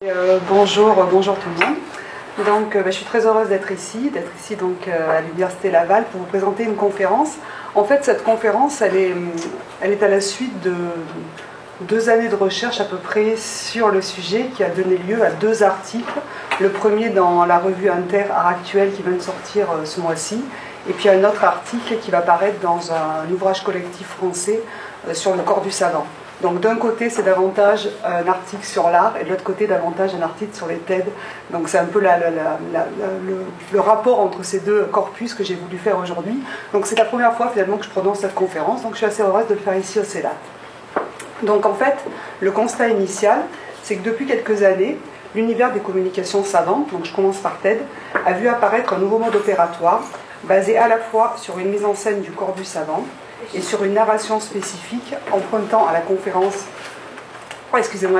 Bonjour tout le monde. Donc, je suis très heureuse d'être ici donc, à l'Université Laval pour vous présenter une conférence. En fait, cette conférence, elle est à la suite de 2 années de recherche à peu près sur le sujet qui a donné lieu à 2 articles. Le premier dans la revue Inter Art Actuel qui vient de sortir ce mois-ci, et puis un autre article qui va paraître dans un ouvrage collectif français sur le corps du savant. Donc d'un côté c'est davantage un article sur l'art et de l'autre côté davantage un article sur les TED. Donc c'est un peu le rapport entre ces 2 corpus que j'ai voulu faire aujourd'hui. Donc c'est la première fois finalement que je prononce cette conférence, donc je suis assez heureuse de le faire ici au CELAT. Donc en fait, le constat initial, c'est que depuis quelques années, l'univers des communications savantes, donc je commence par TED, a vu apparaître un nouveau mode opératoire basé à la fois sur une mise en scène du corps du savant et sur une narration spécifique empruntant à la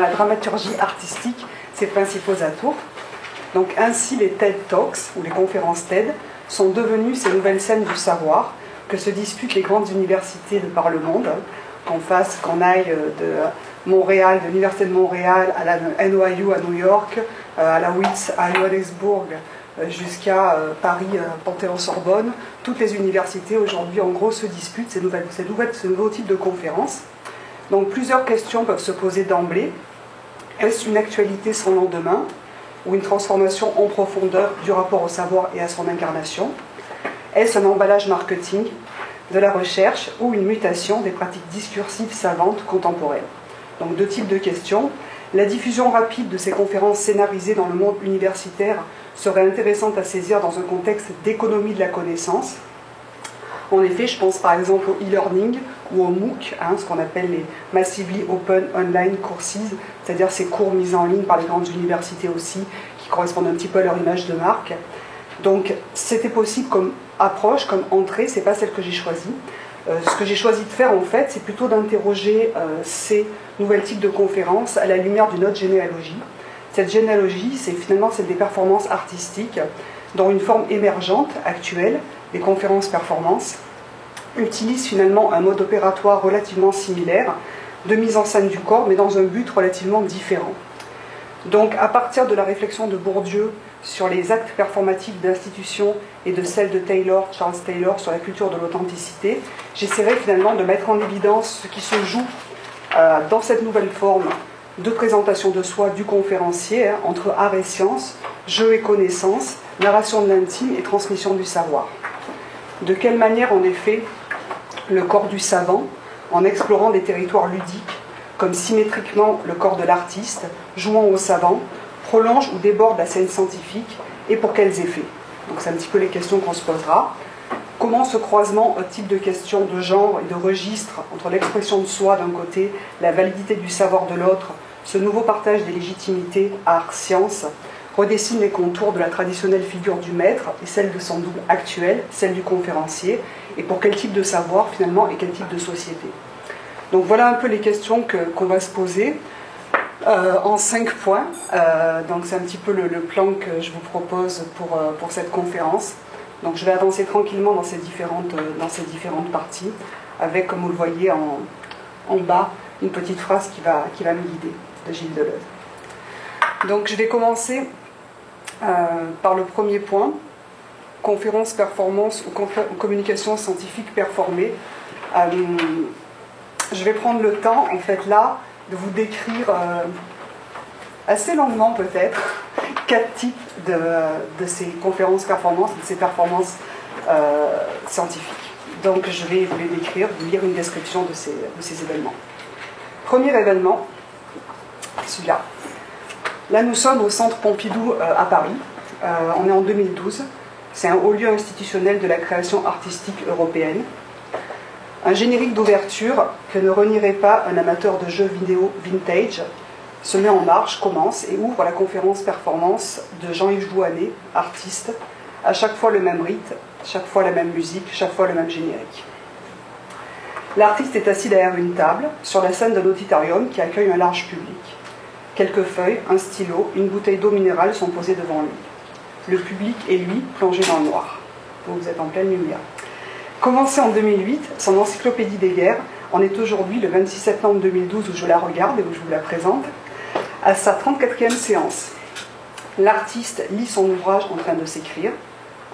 la dramaturgie artistique, ses principaux atours. Donc ainsi les TED Talks, ou les conférences TED, sont devenues ces nouvelles scènes du savoir que se disputent les grandes universités de par le monde, qu'on aille de Montréal, de l'Université de Montréal à la NYU à New York, à la WITS à Johannesburg, jusqu'à Paris, Panthéon-Sorbonne. Toutes les universités aujourd'hui en gros se disputent ce nouveau type de conférence. Donc plusieurs questions peuvent se poser d'emblée. Est-ce une actualité sans lendemain ou une transformation en profondeur du rapport au savoir et à son incarnation? Est-ce un emballage marketing de la recherche ou une mutation des pratiques discursives savantes contemporaines? Donc 2 types de questions. La diffusion rapide de ces conférences scénarisées dans le monde universitaire serait intéressante à saisir dans un contexte d'économie de la connaissance. En effet, je pense par exemple au e-learning ou au MOOC, ce qu'on appelle les Massively Open Online Courses, c'est-à-dire ces cours mis en ligne par les grandes universités aussi, qui correspondent un petit peu à leur image de marque. Donc c'était possible comme approche, comme entrée, c'est pas celle que j'ai choisie. Ce que j'ai choisi de faire en fait, c'est plutôt d'interroger ces nouvelles types de conférences à la lumière d'une autre généalogie. Cette généalogie, c'est finalement celle des performances artistiques, dont une forme émergente, actuelle, les conférences performances, utilisent finalement un mode opératoire relativement similaire, de mise en scène du corps, mais dans un but relativement différent. Donc à partir de la réflexion de Bourdieu sur les actes performatifs d'institutions et de celle de Charles Taylor sur la culture de l'authenticité, j'essaierai finalement de mettre en évidence ce qui se joue dans cette nouvelle forme de présentation de soi du conférencier, entre art et science, jeu et connaissance, narration de l'intime et transmission du savoir. De quelle manière, en effet, le corps du savant, en explorant des territoires ludiques, comme symétriquement le corps de l'artiste, jouant au savant, prolonge ou déborde la scène scientifique, et pour quels effets? Donc c'est un petit peu les questions qu'on se posera. Comment ce croisement, type de questions de genre et de registre entre l'expression de soi d'un côté, la validité du savoir de l'autre, ce nouveau partage des légitimités art-science, redessine les contours de la traditionnelle figure du maître et celle de son double actuel, celle du conférencier, et pour quel type de savoir finalement et quel type de société. Donc voilà un peu les questions qu'on va se poser en 5 points. Donc c'est un petit peu le plan que je vous propose pour cette conférence. Donc je vais avancer tranquillement dans ces différentes parties, avec, comme vous le voyez en bas, une petite phrase qui va me guider, de Gilles Deleuze. Donc je vais commencer par le premier point, conférence, performance ou communication scientifique performée. Je vais prendre le temps, en fait, là, de vous décrire assez longuement peut-être 4 types de ces conférences performances, de ces performances scientifiques. Donc je vais vous les décrire, vous lire une description de ces événements. Premier événement, celui-là. Là nous sommes au Centre Pompidou à Paris, on est en 2012, c'est un haut lieu institutionnel de la création artistique européenne. Un générique d'ouverture que ne renierait pas un amateur de jeux vidéo vintage se met en marche, commence et ouvre la conférence performance de Jean-Yves Jouannet, artiste, à chaque fois le même rythme, chaque fois la même musique, chaque fois le même générique. L'artiste est assis derrière une table, sur la scène d'un auditorium qui accueille un large public. Quelques feuilles, un stylo, une bouteille d'eau minérale sont posées devant lui. Le public est, lui, plongé dans le noir. Vous êtes en pleine lumière. Commencé en 2008, son encyclopédie des guerres en est aujourd'hui, le 26 septembre 2012, où je la regarde et où je vous la présente, À sa 34e séance, l'artiste lit son ouvrage en train de s'écrire,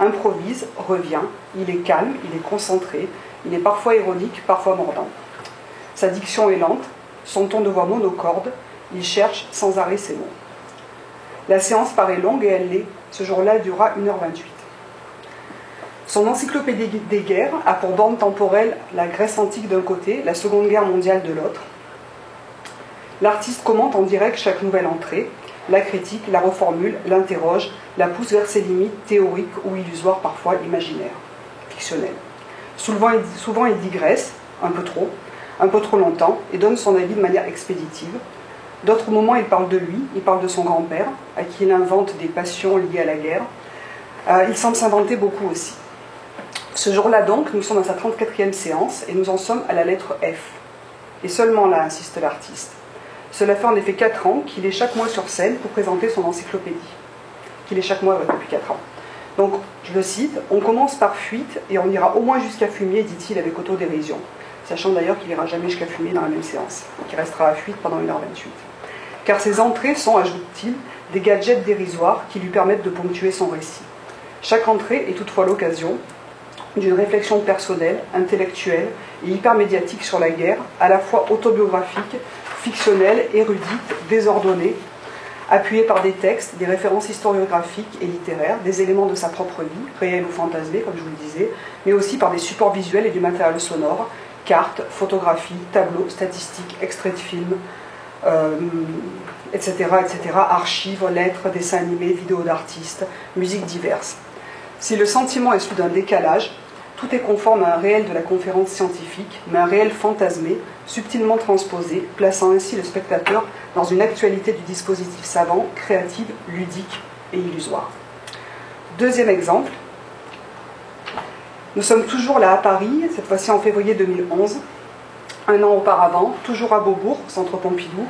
improvise, revient, il est calme, il est concentré, il est parfois ironique, parfois mordant. Sa diction est lente, son ton de voix monocorde, il cherche sans arrêt ses mots. La séance paraît longue et elle l'est. Ce jour-là, elle durera 1h28. Son encyclopédie des guerres a pour borne temporelle la Grèce antique d'un côté, la Seconde Guerre mondiale de l'autre. L'artiste commente en direct chaque nouvelle entrée, la critique, la reformule, l'interroge, la pousse vers ses limites théoriques ou illusoires, parfois imaginaires, fictionnelles. Souvent il digresse, un peu trop longtemps, et donne son avis de manière expéditive. D'autres moments, il parle de lui, il parle de son grand-père, à qui il invente des passions liées à la guerre. Il semble s'inventer beaucoup aussi. Ce jour-là donc, nous sommes à sa 34e séance, et nous en sommes à la lettre F. Et seulement là, insiste l'artiste. Cela fait en effet 4 ans qu'il est chaque mois sur scène pour présenter son encyclopédie. Qu'il est chaque mois depuis 4 ans. Donc, je le cite, « On commence par fuite et on ira au moins jusqu'à fumier, dit-il avec autodérision. » Sachant d'ailleurs qu'il n'ira jamais jusqu'à fumier dans la même séance, qu'il restera à fuite pendant 1h28. Car ses entrées sont, ajoute-t-il, des gadgets dérisoires qui lui permettent de ponctuer son récit. Chaque entrée est toutefois l'occasion d'une réflexion personnelle, intellectuelle et hypermédiatique sur la guerre, à la fois autobiographique, fictionnelle, érudite, désordonnée, appuyée par des textes, des références historiographiques et littéraires, des éléments de sa propre vie, réels ou fantasmés, comme je vous le disais, mais aussi par des supports visuels et du matériel sonore, cartes, photographies, tableaux, statistiques, extraits de films, etc., archives, lettres, dessins animés, vidéos d'artistes, musiques diverses. Si le sentiment est celui d'un décalage, tout est conforme à un réel de la conférence scientifique, mais un réel fantasmé, subtilement transposé, plaçant ainsi le spectateur dans une actualité du dispositif savant, créative, ludique et illusoire. Deuxième exemple, nous sommes toujours là à Paris, cette fois-ci en février 2011, un an auparavant, toujours à Beaubourg, Centre Pompidou,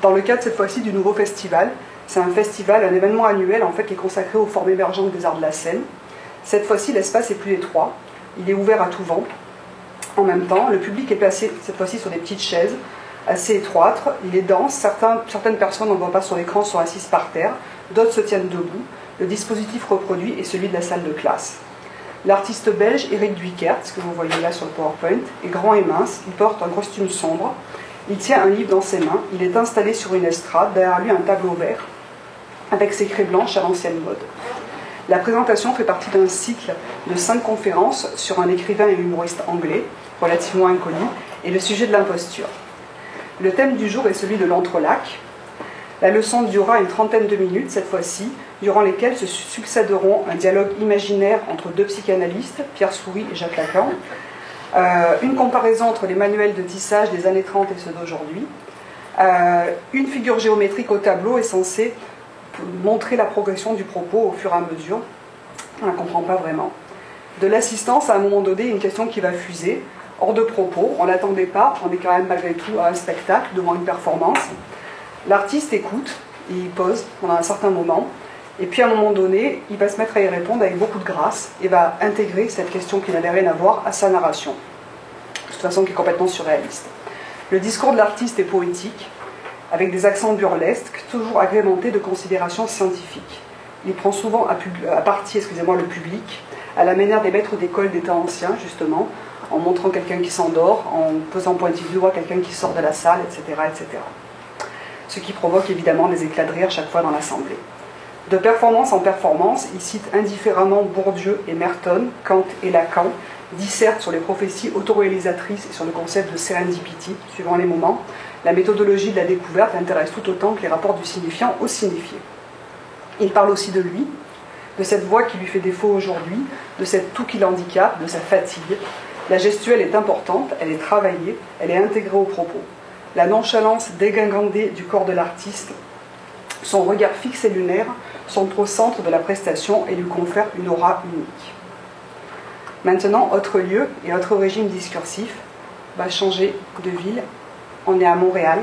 dans le cadre cette fois-ci du nouveau festival. C'est un festival, un événement annuel en fait qui est consacré aux formes émergentes des arts de la scène. Cette fois-ci, l'espace est plus étroit, il est ouvert à tout vent. En même temps, le public est placé cette fois-ci sur des petites chaises assez étroites, il est dense, certaines personnes, on ne voit pas sur l'écran, sont assises par terre, d'autres se tiennent debout. Le dispositif reproduit est celui de la salle de classe. L'artiste belge Eric Duykert, ce que vous voyez là sur le PowerPoint, est grand et mince, il porte un costume sombre, il tient un livre dans ses mains, il est installé sur une estrade, derrière lui un tableau vert, avec ses craies blanches à l'ancienne mode. La présentation fait partie d'un cycle de 5 conférences sur un écrivain et humoriste anglais, relativement inconnu, et le sujet de l'imposture. Le thème du jour est celui de l'entrelac. La leçon durera une trentaine de minutes, cette fois-ci, durant lesquelles se succéderont un dialogue imaginaire entre 2 psychanalystes, Pierre Souris et Jacques Lacan, une comparaison entre les manuels de tissage des années 30 et ceux d'aujourd'hui, une figure géométrique au tableau est censée montrer la progression du propos au fur et à mesure. On ne la comprend pas vraiment. De l'assistance, à un moment donné, une question qui va fuser, hors de propos, on ne l'attendait pas, on est quand même malgré tout à un spectacle, devant une performance. L'artiste écoute, il pose pendant un certain moment, et puis à un moment donné, il va se mettre à y répondre avec beaucoup de grâce, et va intégrer cette question qui n'avait rien à voir à sa narration, de toute façon qui est complètement surréaliste. Le discours de l'artiste est poétique, avec des accents burlesques, toujours agrémentés de considérations scientifiques. Il prend souvent à partie le public, à la manière des maîtres d'école des temps anciens, justement, en montrant quelqu'un qui s'endort, en posant pointilleux du doigt quelqu'un qui sort de la salle, etc., etc. Ce qui provoque évidemment des éclats de rire chaque fois dans l'assemblée. De performance en performance, il cite indifféremment Bourdieu et Merton, Kant et Lacan, disserte sur les prophéties autoréalisatrices et sur le concept de serendipity, suivant les moments. La méthodologie de la découverte l'intéresse tout autant que les rapports du signifiant au signifié. Il parle aussi de lui, de cette voix qui lui fait défaut aujourd'hui, de cette toux qui l'handicape, de sa fatigue. La gestuelle est importante, elle est travaillée, elle est intégrée au propos. La nonchalance dégingandée du corps de l'artiste, son regard fixe et lunaire sont au centre de la prestation et lui confèrent une aura unique. Maintenant, autre lieu et autre régime discursif va changer de ville. On est à Montréal,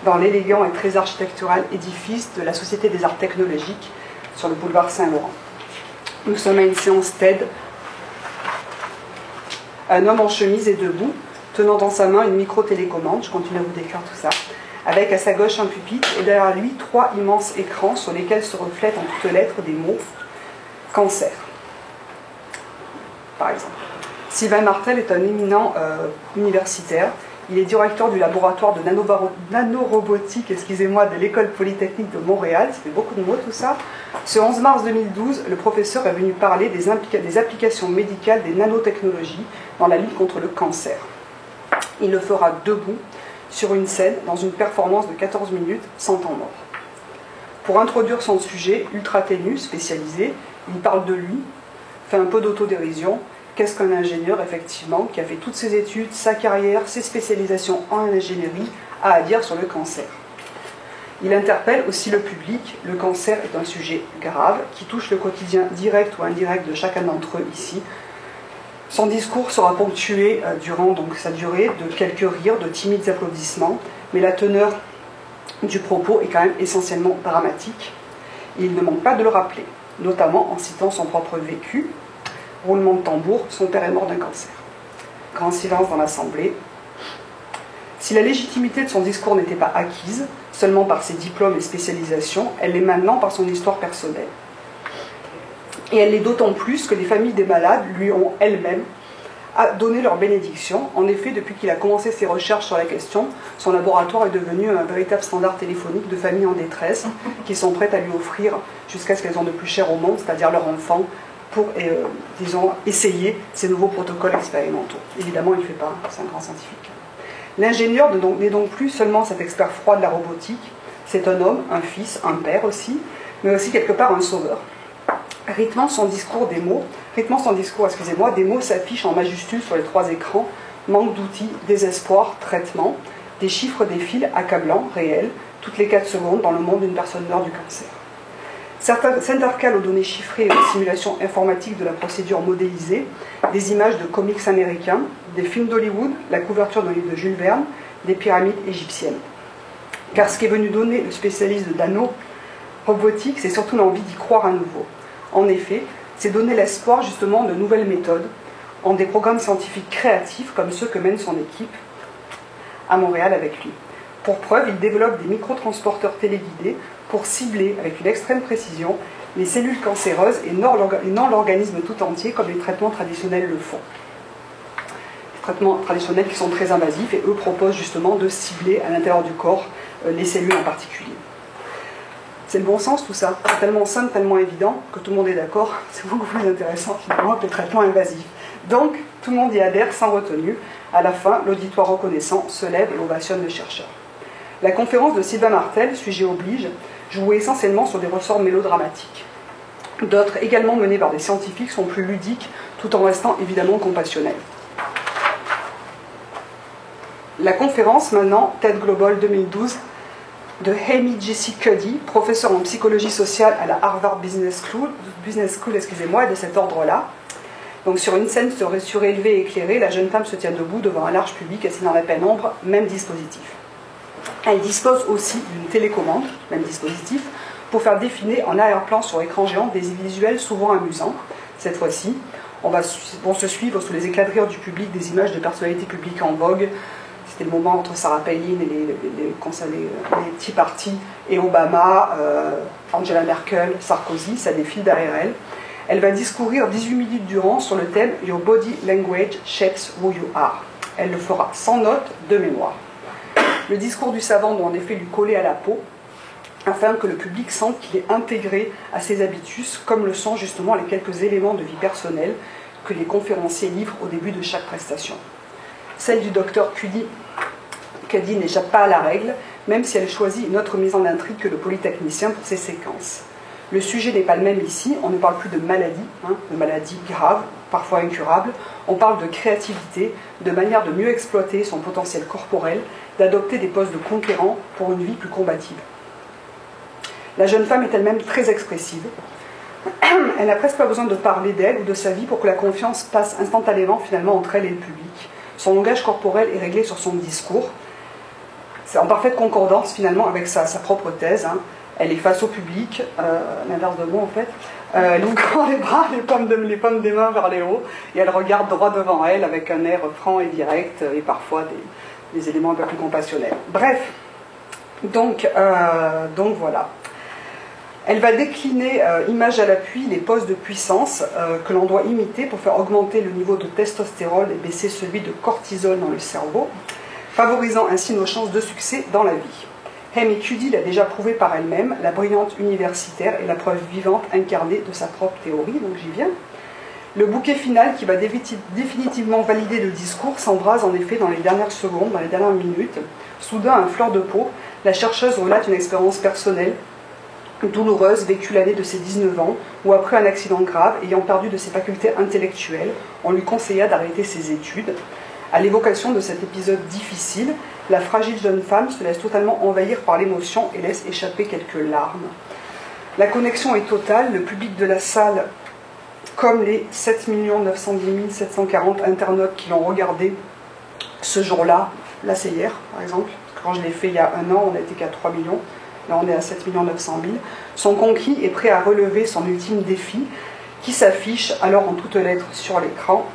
dans l'élégant et très architectural édifice de la Société des Arts Technologiques sur le boulevard Saint-Laurent. Nous sommes à une séance TED. Un homme en chemise est debout, tenant dans sa main une micro-télécommande, je continue à vous décrire tout ça, avec à sa gauche un pupitre et derrière lui 3 immenses écrans sur lesquels se reflètent en toutes lettres des mots « cancer », par exemple. Sylvain Martel est un éminent universitaire. Il est directeur du laboratoire de nanorobotique de l'École Polytechnique de Montréal. Ça fait beaucoup de mots tout ça. Ce 11 mars 2012, le professeur est venu parler des applications médicales des nanotechnologies dans la lutte contre le cancer. Il le fera debout, sur une scène, dans une performance de 14 minutes, sans temps mort. Pour introduire son sujet, ultra ténu, spécialisé, il parle de lui, fait un peu d'autodérision. Qu'est-ce qu'un ingénieur, effectivement, qui a fait toutes ses études, sa carrière, ses spécialisations en ingénierie, a à dire sur le cancer? Il interpelle aussi le public. Le cancer est un sujet grave qui touche le quotidien direct ou indirect de chacun d'entre eux ici. Son discours sera ponctué durant donc, sa durée de quelques rires, de timides applaudissements, mais la teneur du propos est quand même essentiellement dramatique. Et il ne manque pas de le rappeler, notamment en citant son propre vécu. Roulement de tambour, son père est mort d'un cancer. Grand silence dans l'Assemblée. Si la légitimité de son discours n'était pas acquise, seulement par ses diplômes et spécialisations, elle l'est maintenant par son histoire personnelle. Et elle l'est d'autant plus que les familles des malades lui ont elles-mêmes donné leur bénédiction. En effet, depuis qu'il a commencé ses recherches sur la question, son laboratoire est devenu un véritable standard téléphonique de familles en détresse qui sont prêtes à lui offrir jusqu'à ce qu'elles ont de plus cher au monde, c'est-à-dire leur enfant, pour, disons, essayer ces nouveaux protocoles expérimentaux. Évidemment, il ne fait pas, c'est un grand scientifique. L'ingénieur n'est donc plus seulement cet expert froid de la robotique, c'est un homme, un fils, un père aussi, mais aussi quelque part un sauveur. Rythmant son discours, des mots s'affichent en majuscules sur les 3 écrans, manque d'outils, désespoir, traitement, des chiffres défilent accablants, réels, toutes les 4 secondes dans le monde d'une personne meurt du cancer. Certains s'intercalent aux données chiffrées et aux simulations informatiques de la procédure modélisée, des images de comics américains, des films d'Hollywood, la couverture d'un livre de Jules Verne, des pyramides égyptiennes. Car ce qu'est venu donner le spécialiste de nano-robotique, c'est surtout l'envie d'y croire à nouveau. En effet, c'est donner l'espoir justement de nouvelles méthodes, en des programmes scientifiques créatifs comme ceux que mène son équipe à Montréal avec lui. Pour preuve, il développe des microtransporteurs téléguidés pour cibler avec une extrême précision les cellules cancéreuses et non l'organisme tout entier comme les traitements traditionnels le font. Les traitements traditionnels qui sont très invasifs et eux proposent justement de cibler à l'intérieur du corps les cellules en particulier. C'est le bon sens tout ça, c'est tellement simple, tellement évident que tout le monde est d'accord, c'est beaucoup plus intéressant finalement que les traitements invasifs. Donc tout le monde y adhère sans retenue. À la fin, l'auditoire reconnaissant se lève et ovationne le chercheur. La conférence de Sylvain Martel, sujet oblige, jouait essentiellement sur des ressorts mélodramatiques. D'autres, également menées par des scientifiques, sont plus ludiques, tout en restant évidemment compassionnels. La conférence, maintenant, TED Global 2012, de Amy Jessie Cuddy, professeure en psychologie sociale à la Harvard Business School, est de cet ordre-là. Donc sur une scène surélevée et éclairée, la jeune femme se tient debout devant un large public assis dans la pénombre, même dispositif. Elle dispose aussi d'une télécommande, même dispositif, pour faire défiler en arrière-plan sur écran géant des visuels souvent amusants. Cette fois-ci, vont se suivre sous les éclats de rire du public des images de personnalités publiques en vogue. C'était le moment entre Sarah Palin et les petits partis, et Obama, Angela Merkel, Sarkozy, ça défile derrière elle. Elle va discourir 18 minutes durant sur le thème « Your body language shapes who you are ». Elle le fera sans notes de mémoire. Le discours du savant doit en effet lui coller à la peau, afin que le public sente qu'il est intégré à ses habitus, comme le sont justement les quelques éléments de vie personnelle que les conférenciers livrent au début de chaque prestation. Celle du docteur Cuddy n'échappe pas à la règle, même si elle choisit une autre mise en intrigue que le polytechnicien pour ses séquences. Le sujet n'est pas le même ici, on ne parle plus de maladies graves, parfois incurables, on parle de créativité, de manière de mieux exploiter son potentiel corporel, d'adopter des postes de conquérant pour une vie plus combative. La jeune femme est elle-même très expressive. Elle n'a presque pas besoin de parler d'elle ou de sa vie pour que la confiance passe instantanément finalement entre elle et le public. Son langage corporel est réglé sur son discours. C'est en parfaite concordance finalement avec sa propre thèse. Elle est face au public, l'inverse de moi en fait. Elle ouvre les bras, les pommes des mains vers les hauts, et elle regarde droit devant elle avec un air franc et direct, et parfois des éléments un peu plus compassionnels. Bref, Donc voilà. Elle va décliner, image à l'appui, les poses de puissance que l'on doit imiter pour faire augmenter le niveau de testostérone et baisser celui de cortisol dans le cerveau, favorisant ainsi nos chances de succès dans la vie. Amy Cuddy l'a déjà prouvé par elle-même, la brillante universitaire est la preuve vivante incarnée de sa propre théorie, donc j'y viens. Le bouquet final qui va définitivement valider le discours s'embrase en effet dans les dernières secondes, dans les dernières minutes. Soudain, à fleur de peau, la chercheuse relate une expérience personnelle douloureuse vécue l'année de ses 19 ans, où après un accident grave, ayant perdu de ses facultés intellectuelles, on lui conseilla d'arrêter ses études. À l'évocation de cet épisode difficile, la fragile jeune femme se laisse totalement envahir par l'émotion et laisse échapper quelques larmes. La connexion est totale, le public de la salle, comme les 7 910 740 internautes qui l'ont regardé ce jour-là, là c'est hier par exemple, quand je l'ai fait il y a un an, on n'était qu'à 3 millions, là on est à 7 900 000, sont conquis et prêts à relever son ultime défi, qui s'affiche alors en toutes lettres sur l'écran.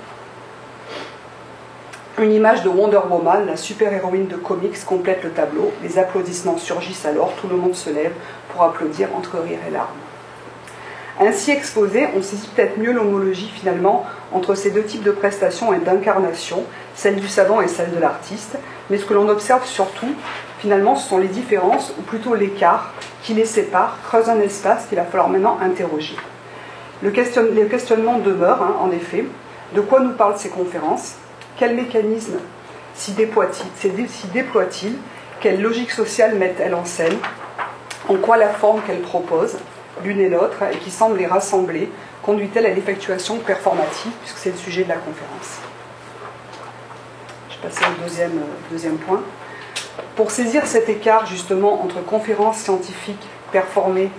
Une image de Wonder Woman, la super-héroïne de comics, complète le tableau. Les applaudissements surgissent alors, tout le monde se lève pour applaudir entre rire et larmes. Ainsi exposé, on saisit peut-être mieux l'homologie finalement entre ces deux types de prestations et d'incarnation, celle du savant et celle de l'artiste, mais ce que l'on observe surtout, finalement, ce sont les différences, ou plutôt l'écart, qui les séparent, creusent un espace qu'il va falloir maintenant interroger. Le questionnement demeure, en effet, de quoi nous parlent ces conférences, quel mécanisme s'y déploie-t-il, quelle logique sociale mettent-elles en scène, en quoi la forme qu'elles proposent, l'une et l'autre, et qui semble les rassembler, conduit-elle à l'effectuation performative, puisque c'est le sujet de la conférence. Je vais passer au deuxième point. Pour saisir cet écart justement entre conférences scientifiques performées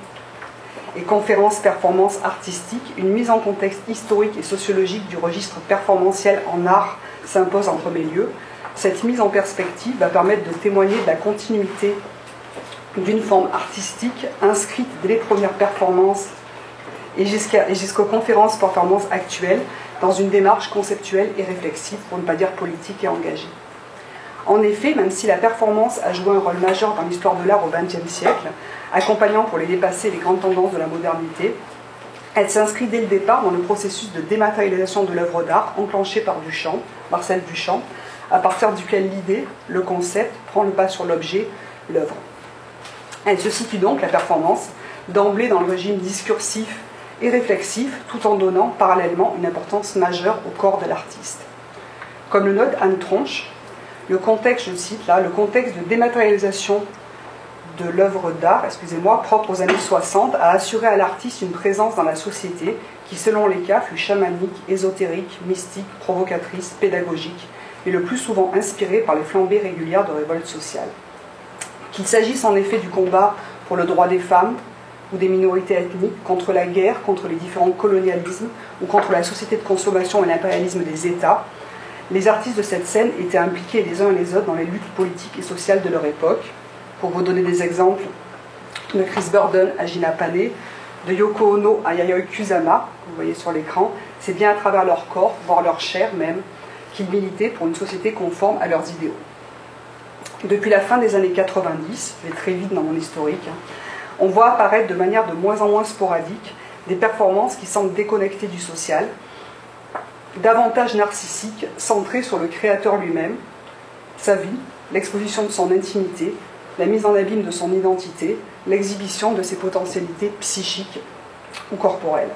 et conférences performances artistiques, une mise en contexte historique et sociologique du registre performantiel en art s'impose en premier lieu. Cette mise en perspective va permettre de témoigner de la continuité d'une forme artistique inscrite dès les premières performances et jusqu'aux conférences performances actuelles dans une démarche conceptuelle et réflexive, pour ne pas dire politique et engagée. En effet, même si la performance a joué un rôle majeur dans l'histoire de l'art au XXe siècle, accompagnant pour les dépasser les grandes tendances de la modernité, elle s'inscrit dès le départ dans le processus de dématérialisation de l'œuvre d'art enclenché par Marcel Duchamp, à partir duquel l'idée, le concept, prend le pas sur l'objet, l'œuvre. Elle se situe donc, la performance, d'emblée dans le régime discursif et réflexif, tout en donnant parallèlement une importance majeure au corps de l'artiste. Comme le note Anne Tronche, le contexte, je cite là, le contexte de dématérialisation de l'œuvre d'art, propre aux années 60, a assuré à l'artiste une présence dans la société qui, selon les cas, fut chamanique, ésotérique, mystique, provocatrice, pédagogique, et le plus souvent inspirée par les flambées régulières de révoltes sociales. Qu'il s'agisse en effet du combat pour le droit des femmes ou des minorités ethniques, contre la guerre, contre les différents colonialismes, ou contre la société de consommation et l'impérialisme des États, les artistes de cette scène étaient impliqués les uns et les autres dans les luttes politiques et sociales de leur époque. Pour vous donner des exemples, de Chris Burden à Gina Panay, de Yoko Ono à Yayoi Kusama, que vous voyez sur l'écran, c'est bien à travers leur corps, voire leur chair même, qu'ils militaient pour une société conforme à leurs idéaux. Depuis la fin des années 90, je vais très vite dans mon historique, on voit apparaître de manière de moins en moins sporadique des performances qui semblent déconnectées du social, davantage narcissiques, centrées sur le créateur lui-même, sa vie, l'exposition de son intimité, la mise en abîme de son identité, l'exhibition de ses potentialités psychiques ou corporelles.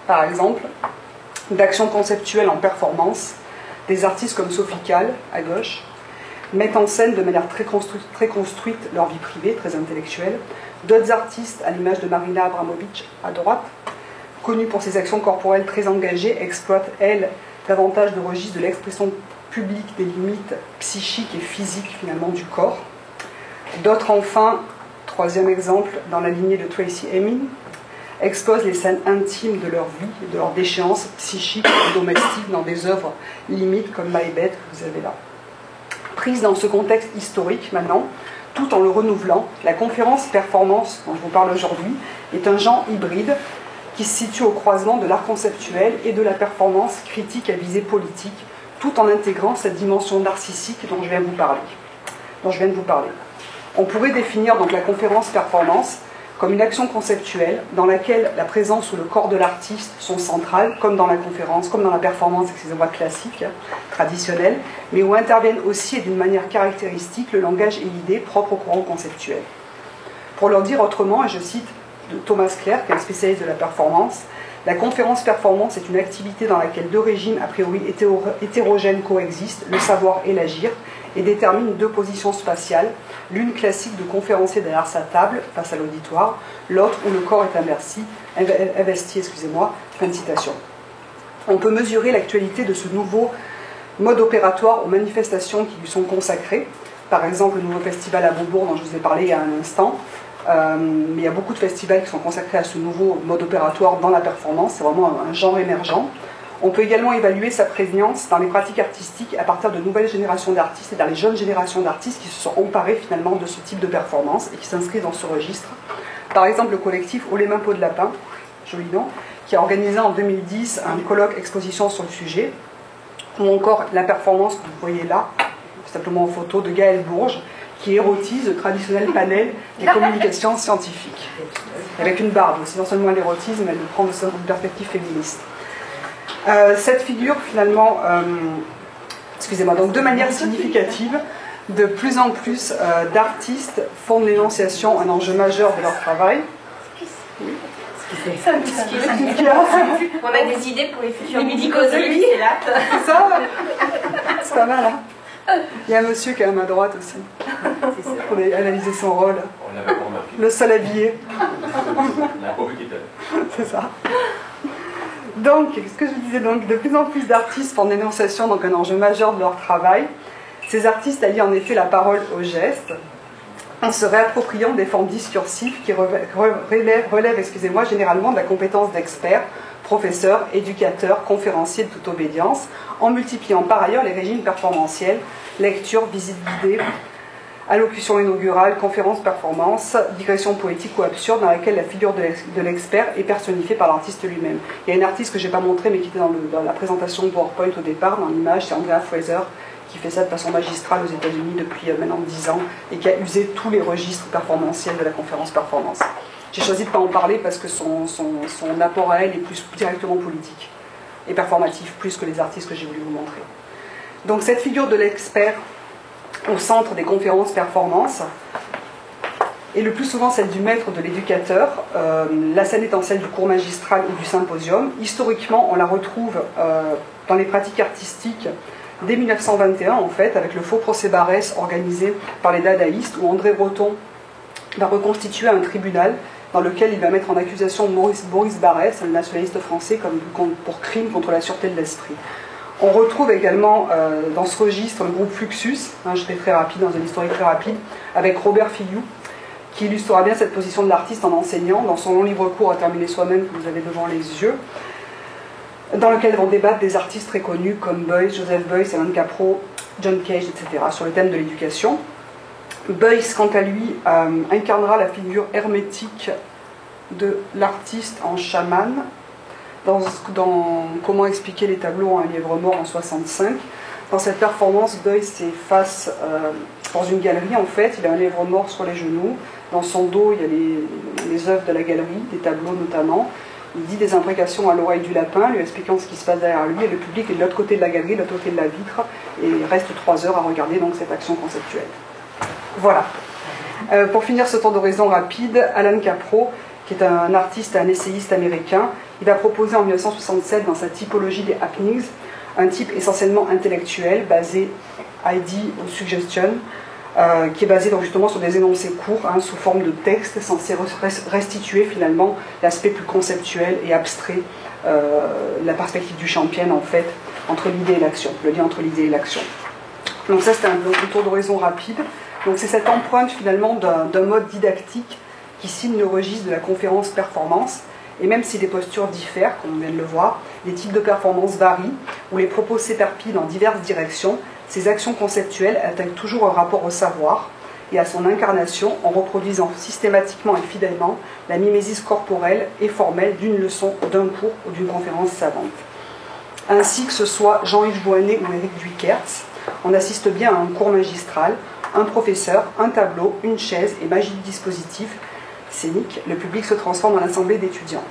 Par exemple, d'actions conceptuelles en performance, des artistes comme Sophie Calle, à gauche, mettent en scène de manière très construite leur vie privée, très intellectuelle. D'autres artistes, à l'image de Marina Abramovic, à droite, connue pour ses actions corporelles très engagées, exploitent, elle, davantage de registres de l'expression publique des limites psychiques et physiques, finalement, du corps. D'autres, enfin, troisième exemple, dans la lignée de Tracy Emin, exposent les scènes intimes de leur vie et de leur déchéance psychique et domestique dans des œuvres limites comme My Bed, que vous avez là. Prise dans ce contexte historique, maintenant, tout en le renouvelant, la conférence performance dont je vous parle aujourd'hui est un genre hybride qui se situe au croisement de l'art conceptuel et de la performance critique à visée politique, tout en intégrant cette dimension narcissique dont je viens de vous parler. On pourrait définir donc la conférence performance comme une action conceptuelle dans laquelle la présence ou le corps de l'artiste sont centrales, comme dans la conférence, comme dans la performance, excusez-moi, classique, traditionnelle, mais où interviennent aussi et d'une manière caractéristique le langage et l'idée propres au courant conceptuel. Pour leur dire autrement, et je cite de Thomas Clerc, qui est un spécialiste de la performance, la conférence performance est une activité dans laquelle deux régimes a priori hétérogènes coexistent, le savoir et l'agir, et détermine deux positions spatiales, l'une classique de conférencier derrière sa table face à l'auditoire, l'autre où le corps est investi, fin de citation. On peut mesurer l'actualité de ce nouveau mode opératoire aux manifestations qui lui sont consacrées, par exemple le nouveau festival à Beaubourg dont je vous ai parlé il y a un instant, mais il y a beaucoup de festivals qui sont consacrés à ce nouveau mode opératoire dans la performance, c'est vraiment un genre émergent. On peut également évaluer sa prégnance dans les pratiques artistiques à partir de nouvelles générations d'artistes, c'est-à-dire les jeunes générations d'artistes qui se sont emparés finalement de ce type de performance et qui s'inscrivent dans ce registre. Par exemple, le collectif Haut les mains peau de lapin, joli nom, qui a organisé en 2010 un colloque exposition sur le sujet, ou encore la performance que vous voyez là, simplement en photo, de Gaël Bourges, qui érotise le traditionnel panel des communications scientifiques, avec une barbe aussi, non seulement l'érotisme, elle le prend de une perspective féministe. Cette figure, finalement, donc de manière significative, de plus en plus d'artistes font de l'énonciation un enjeu majeur de leur travail. Oui. On a des idées pour les futurs médicosologues, c'est là. C'est ça. C'est pas mal, hein. Il y a un monsieur qui est à ma droite aussi. Pour analyser son rôle. On l'avait pas remarqué. Le seul habillé. On n'a pas vu qu'il était là. C'est ça. Donc, ce que je disais, donc, de plus en plus d'artistes font de l'énonciation donc un enjeu majeur de leur travail. Ces artistes allient en effet la parole au geste, en se réappropriant des formes discursives qui relèvent généralement de la compétence d'experts, professeurs, éducateurs, conférenciers de toute obédience, en multipliant par ailleurs les régimes performantiels, lecture, visite guidée, allocution inaugurale, conférence performance, digression poétique ou absurde dans laquelle la figure de l'expert est personnifiée par l'artiste lui-même. Il y a une artiste que je n'ai pas montrée mais qui était dans la présentation de PowerPoint au départ, dans l'image, c'est Andrea Fraser, qui fait ça de façon magistrale aux États-Unis depuis maintenant 10 ans et qui a usé tous les registres performantiels de la conférence performance. J'ai choisi de ne pas en parler parce que son apport à elle est plus directement politique et performatif, plus que les artistes que j'ai voulu vous montrer. Donc cette figure de l'expert au centre des conférences performance est le plus souvent celle du maître de l'éducateur, la scène étant celle du cours magistral ou du symposium. Historiquement, on la retrouve dans les pratiques artistiques dès 1921, en fait, avec le faux procès Barès organisé par les dadaïstes, où André Breton va reconstituer un tribunal dans lequel il va mettre en accusation Boris Barès, le nationaliste français, pour crime contre la sûreté de l'esprit. On retrouve également dans ce registre le groupe Fluxus, je serai très rapide, dans une historique très rapide, avec Robert Fillou, qui illustrera bien cette position de l'artiste en enseignant, dans son long livre court à terminer soi-même que vous avez devant les yeux, dans lequel vont débattre des artistes très connus comme Beuys, Joseph Beuys, Alan Capro, John Cage, etc., sur le thème de l'éducation. Beuys, quant à lui, incarnera la figure hermétique de l'artiste en chaman, dans Comment expliquer les tableaux à un lièvre mort en 65. Dans cette performance, Beuys est face dans une galerie, en fait, il a un lièvre mort sur les genoux. Dans son dos, il y a les œuvres de la galerie, des tableaux notamment. Il dit des imprécations à l'oreille du lapin, lui expliquant ce qui se passe derrière lui, et le public est de l'autre côté de la galerie, de l'autre côté de la vitre, et il reste 3 heures à regarder donc cette action conceptuelle. Voilà. Pour finir ce tour d'horizon rapide, Alan Capro, qui est un artiste et un essayiste américain, il va proposer en 1967 dans sa typologie des happenings un type essentiellement intellectuel, basé ID ou suggestion, qui est basé donc justement sur des énoncés courts, sous forme de texte, censé restituer finalement l'aspect plus conceptuel et abstrait, la perspective du Champion en fait, entre l'idée et l'action, le lien entre l'idée et l'action. Donc ça c'était un tour d'horizon rapide. Donc c'est cette empreinte finalement d'un mode didactique qui signe le registre de la conférence performance, et même si les postures diffèrent, comme on vient de le voir, les types de performances varient, où les propos s'éparpillent dans diverses directions, ces actions conceptuelles atteignent toujours un rapport au savoir et à son incarnation en reproduisant systématiquement et fidèlement la mimésis corporelle et formelle d'une leçon, d'un cours ou d'une conférence savante. Ainsi que ce soit Jean-Yves Boinet ou Éric Duykertz, on assiste bien à un cours magistral un professeur, un tableau, une chaise et magie du dispositif scénique, le public se transforme en assemblée d'étudiants.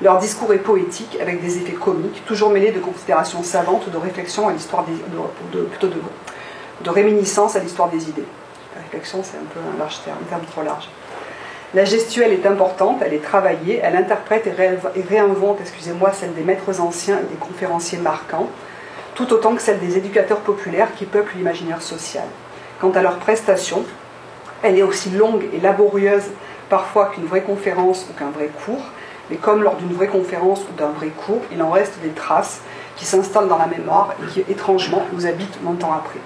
Leur discours est poétique, avec des effets comiques, toujours mêlés de considérations savantes ou de réflexions à l'histoire des... plutôt de réminiscence à l'histoire des idées. La réflexion, c'est un peu un large terme, un terme trop large. La gestuelle est importante, elle est travaillée, elle interprète et réinvente, celle des maîtres anciens et des conférenciers marquants, tout autant que celle des éducateurs populaires qui peuplent l'imaginaire social. Quant à leur prestation, elle est aussi longue et laborieuse parfois qu'une vraie conférence ou qu'un vrai cours, mais comme lors d'une vraie conférence ou d'un vrai cours, il en reste des traces qui s'installent dans la mémoire et qui, étrangement, nous habitent longtemps après.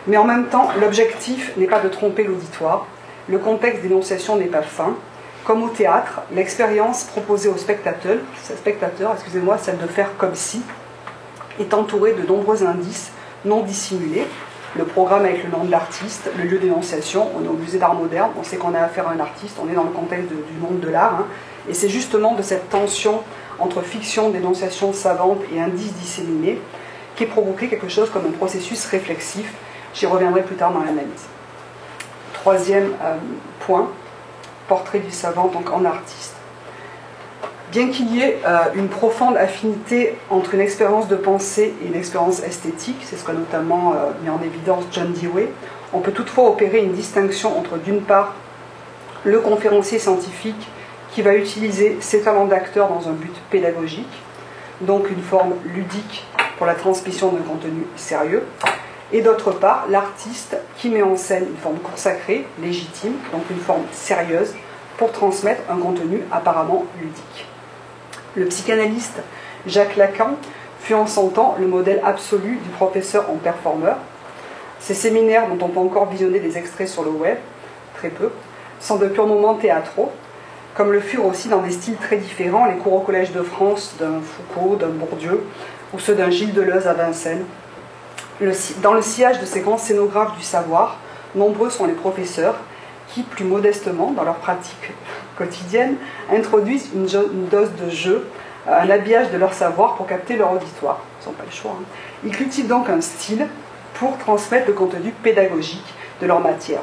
Mais en même temps, l'objectif n'est pas de tromper l'auditoire, le contexte d'énonciation n'est pas fin. Comme au théâtre, l'expérience proposée au spectateur, celle de faire comme si, est entourée de nombreux indices non dissimulés. Le programme avec le nom de l'artiste, le lieu d'énonciation, on est au musée d'art moderne, on sait qu'on a affaire à un artiste, on est dans le contexte du monde de l'art, et c'est justement de cette tension entre fiction, dénonciation savante et indices disséminés qui est provoqué quelque chose comme un processus réflexif. J'y reviendrai plus tard dans l'analyse. Troisième point, portrait du savant donc en artiste. Bien qu'il y ait une profonde affinité entre une expérience de pensée et une expérience esthétique, c'est ce qu'a notamment mis en évidence John Dewey, on peut toutefois opérer une distinction entre d'une part le conférencier scientifique qui va utiliser ses talents d'acteur dans un but pédagogique, donc une forme ludique pour la transmission d'un contenu sérieux, et d'autre part l'artiste qui met en scène une forme consacrée, légitime, donc une forme sérieuse, pour transmettre un contenu apparemment ludique. Le psychanalyste Jacques Lacan fut en son temps le modèle absolu du professeur en performeur. Ces séminaires, dont on peut encore visionner des extraits sur le web, très peu, sont de purs moments théâtraux, comme le furent aussi dans des styles très différents les cours au Collège de France d'un Foucault, d'un Bourdieu, ou ceux d'un Gilles Deleuze à Vincennes. Dans le sillage de ces grands scénographes du savoir, nombreux sont les professeurs qui, plus modestement, dans leur pratique quotidienne, introduisent une dose de jeu, un habillage de leur savoir pour capter leur auditoire. Ils n'ont pas le choix. Ils cultivent donc un style pour transmettre le contenu pédagogique de leur matière.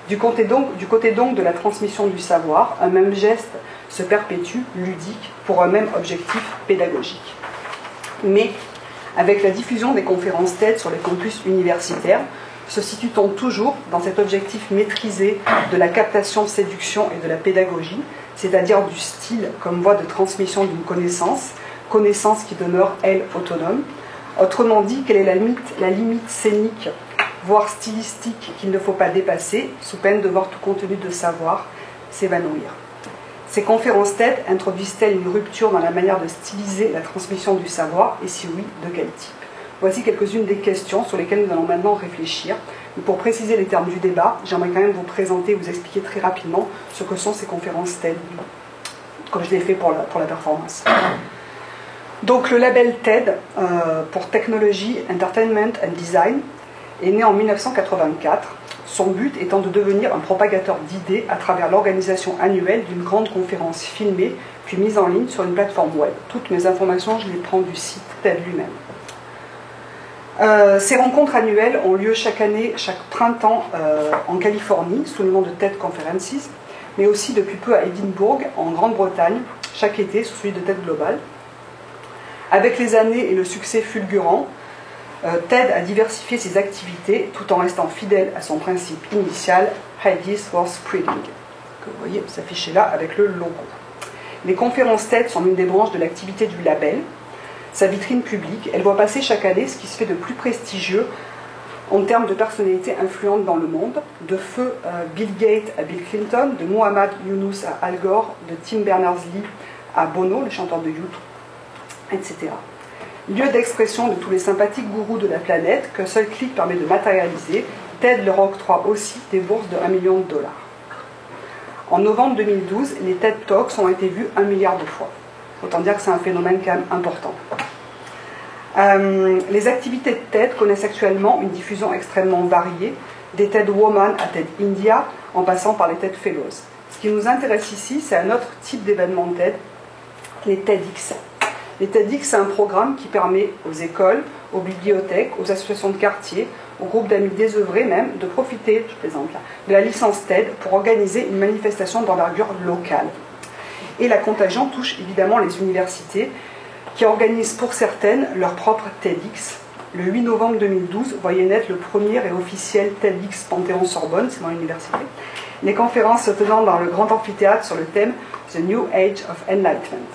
Du côté donc de la transmission du savoir, un même geste se perpétue, ludique, pour un même objectif pédagogique. Mais, avec la diffusion des conférences TED sur les campus universitaires, se situe-t-on toujours dans cet objectif maîtrisé de la captation, séduction et de la pédagogie, c'est-à-dire du style comme voie de transmission d'une connaissance qui demeure, elle, autonome. Autrement dit, quelle est la limite scénique, voire stylistique, qu'il ne faut pas dépasser, sous peine de voir tout contenu de savoir s'évanouir. Ces conférences TED introduisent-elles une rupture dans la manière de styliser la transmission du savoir, et si oui, de quel type? Voici quelques-unes des questions sur lesquelles nous allons maintenant réfléchir. Mais pour préciser les termes du débat, j'aimerais quand même vous présenter, vous expliquer très rapidement ce que sont ces conférences TED, comme je l'ai fait pour la performance. Donc le label TED, pour Technology, Entertainment and Design, est né en 1984, son but étant de devenir un propagateur d'idées à travers l'organisation annuelle d'une grande conférence filmée, puis mise en ligne sur une plateforme web. Toutes mes informations, je les prends du site TED lui-même. Ces rencontres annuelles ont lieu chaque année, chaque printemps en Californie, sous le nom de TED Conferences, mais aussi depuis peu à Édimbourg, en Grande-Bretagne, chaque été sous celui de TED Global. Avec les années et le succès fulgurant, TED a diversifié ses activités tout en restant fidèle à son principe initial, Ideas Worth Spreading, que vous voyez s'afficher là avec le logo. Les conférences TED sont l'une des branches de l'activité du label. Sa vitrine publique, elle voit passer chaque année ce qui se fait de plus prestigieux en termes de personnalités influentes dans le monde, de feu Bill Gates à Bill Clinton, de Muhammad Yunus à Al Gore, de Tim Berners-Lee à Bono, le chanteur de YouTube, etc. Lieu d'expression de tous les sympathiques gourous de la planète qu'un seul clic permet de matérialiser, TED leur octroie aussi des bourses de $1 million. En novembre 2012, les TED Talks ont été vus 1 milliard de fois. Autant dire que c'est un phénomène quand même important. Les activités de TED connaissent actuellement une diffusion extrêmement variée, des TED Woman à TED India, en passant par les TED Fellows. Ce qui nous intéresse ici, c'est un autre type d'événement TED, les TEDx. Les TEDx, c'est un programme qui permet aux écoles, aux bibliothèques, aux associations de quartier, aux groupes d'amis désœuvrés même, de profiter, je plaisante là, de la licence TED pour organiser une manifestation d'envergure locale. Et la contagion touche évidemment les universités qui organisent pour certaines leur propre TEDx. Le 8 novembre 2012 voyait naître le premier et officiel TEDx Panthéon-Sorbonne, c'est mon université. Les conférences se tenant dans le grand amphithéâtre sur le thème The New Age of Enlightenment.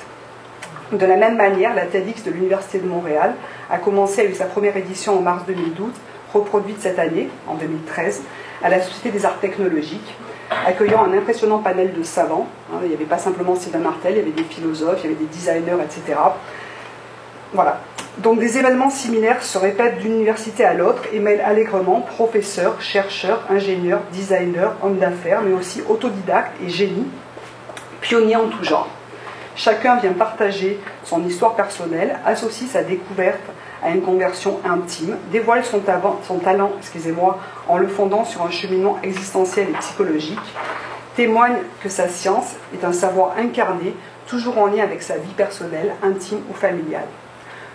De la même manière, la TEDx de l'Université de Montréal a commencé, a eu sa première édition en mars 2012, reproduite cette année, en 2013, à la Société des Arts Technologiques, accueillant un impressionnant panel de savants. Il n'y avait pas simplement Sylvain Martel, il y avait des philosophes, il y avait des designers, etc. Voilà. Donc des événements similaires se répètent d'une université à l'autre et mêlent allègrement professeurs, chercheurs, ingénieurs, designers, hommes d'affaires, mais aussi autodidactes et génies, pionniers en tout genre. Chacun vient partager son histoire personnelle, associe sa découverte à une conversion intime, dévoile son talent en le fondant sur un cheminement existentiel et psychologique, témoigne que sa science est un savoir incarné, toujours en lien avec sa vie personnelle, intime ou familiale.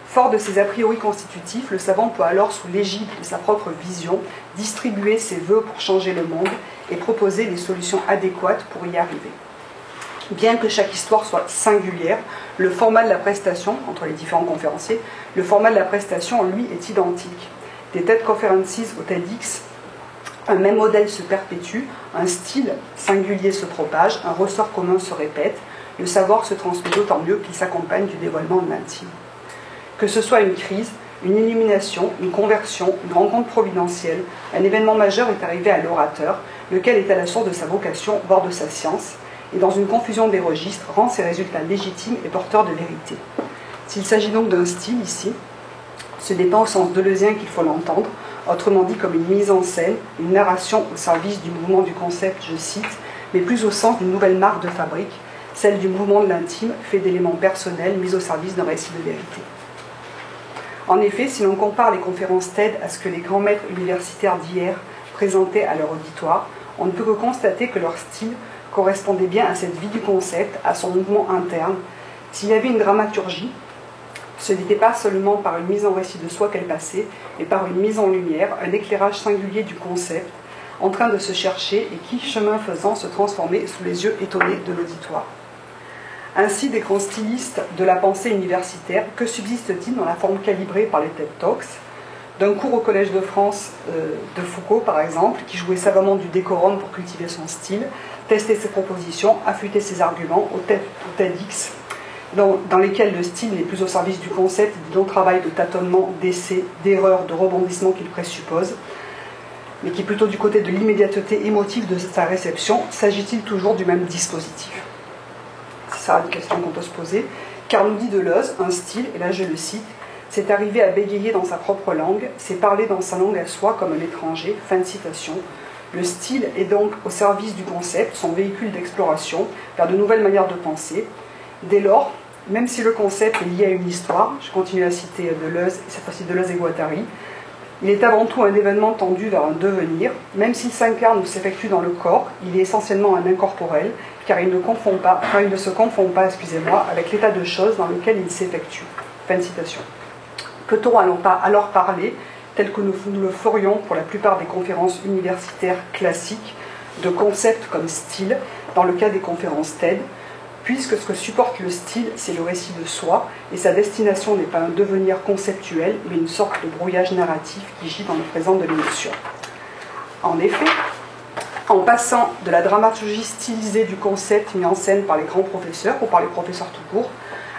Fort de ses a priori constitutifs, le savant peut alors, sous l'égide de sa propre vision, distribuer ses vœux pour changer le monde et proposer les solutions adéquates pour y arriver. Bien que chaque histoire soit singulière, le format de la prestation, entre les différents conférenciers, le format de la prestation, lui, est identique. Des TED Conferences au TEDx, un même modèle se perpétue, un style singulier se propage, un ressort commun se répète, le savoir se transmet d'autant mieux qu'il s'accompagne du dévoilement de l'intime. Que ce soit une crise, une illumination, une conversion, une rencontre providentielle, un événement majeur est arrivé à l'orateur, lequel est à la source de sa vocation, voire de sa science, et dans une confusion des registres, rend ses résultats légitimes et porteurs de vérité. S'il s'agit donc d'un style ici, ce n'est pas au sens deleuzien qu'il faut l'entendre, autrement dit comme une mise en scène, une narration au service du mouvement du concept, je cite, mais plus au sens d'une nouvelle marque de fabrique, celle du mouvement de l'intime, fait d'éléments personnels mis au service d'un récit de vérité. En effet, si l'on compare les conférences TED à ce que les grands maîtres universitaires d'hier présentaient à leur auditoire, on ne peut que constater que leur style correspondait bien à cette vie du concept, à son mouvement interne. S'il y avait une dramaturgie, ce n'était pas seulement par une mise en récit de soi qu'elle passait, mais par une mise en lumière, un éclairage singulier du concept, en train de se chercher et qui, chemin faisant, se transformait sous les yeux étonnés de l'auditoire. Ainsi, des grands stylistes de la pensée universitaire, que subsiste-t-il dans la forme calibrée par les TED Talks ? D'un cours au Collège de France de Foucault, par exemple, qui jouait savamment du décorum pour cultiver son style, tester ses propositions, affûter ses arguments au TEDx, dans lesquels le style n'est plus au service du concept et du non-travail de tâtonnement, d'essai, d'erreur, de rebondissement qu'il présuppose, mais qui est plutôt du côté de l'immédiateté émotive de sa réception. S'agit-il toujours du même dispositif ? C'est ça une question qu'on peut se poser. Car nous dit Deleuze, un style, et là je le cite, c'est arriver à bégayer dans sa propre langue, c'est parler dans sa langue à soi comme un étranger, fin de citation. Le style est donc au service du concept, son véhicule d'exploration, vers de nouvelles manières de penser. Dès lors, même si le concept est lié à une histoire, je continue à citer Deleuze, et cette fois-ci Deleuze et Guattari, il est avant tout un événement tendu vers un devenir, même s'il s'incarne ou s'effectue dans le corps, il est essentiellement un incorporel, car il ne se confond pas, avec l'état de choses dans lequel il s'effectue. Fin de citation. Peut-on alors parler, tel que nous le ferions pour la plupart des conférences universitaires classiques, de concepts comme style, dans le cas des conférences TED, puisque ce que supporte le style, c'est le récit de soi, et sa destination n'est pas un devenir conceptuel, mais une sorte de brouillage narratif qui gît dans le présent de l'émotion. En effet, en passant de la dramaturgie stylisée du concept mis en scène par les grands professeurs, ou par les professeurs tout court,